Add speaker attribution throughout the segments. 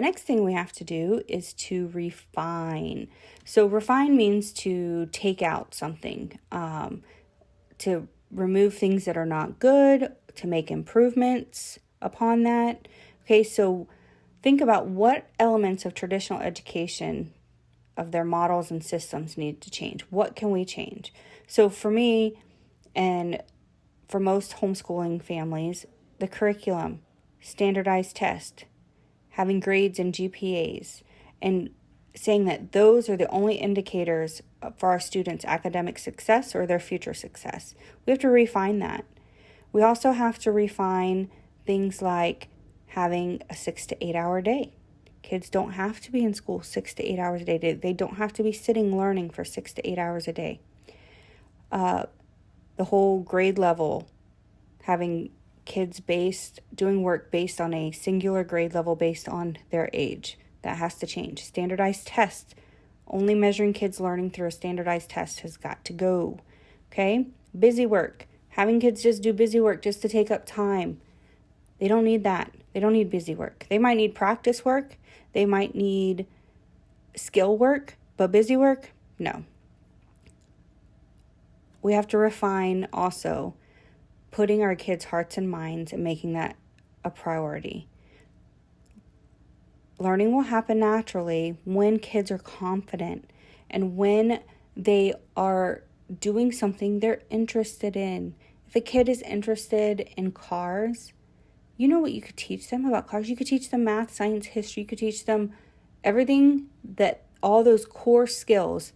Speaker 1: The next thing we have to do is to refine. So refine means to take out something, to remove things that are not good, to make improvements upon that. Okay, so think about what elements of traditional education, of their models and systems, need to change. What can we change? So for me, and for most homeschooling families, the curriculum, standardized test, having grades and GPAs, and saying that those are the only indicators for our students' academic success or their future success. We have to refine that. We also have to refine things like having a 6 to 8 hour day. Kids don't have to be in school 6 to 8 hours a day. They don't have to be sitting learning for 6 to 8 hours a day. The whole grade level, having kids doing work based on a singular grade level based on their age. That has to change. Standardized tests, only measuring kids learning through a standardized test, has got to go. Okay? Busy work, having kids just do busy work just to take up time. They don't need that. They don't need busy work. They might need practice work. They might need skill work, but busy work, no. We have to refine also putting our kids' hearts and minds and making that a priority. Learning will happen naturally when kids are confident and when they are doing something they're interested in. If a kid is interested in cars, you know what you could teach them about cars? You could teach them math, science, history. You could teach them everything, that all those core skills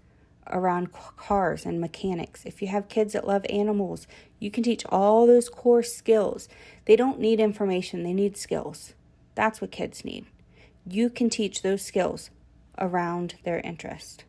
Speaker 1: around cars and mechanics. If you have kids that love animals, you can teach all those core skills. They don't need information, they need skills. That's what kids need. You can teach those skills around their interest.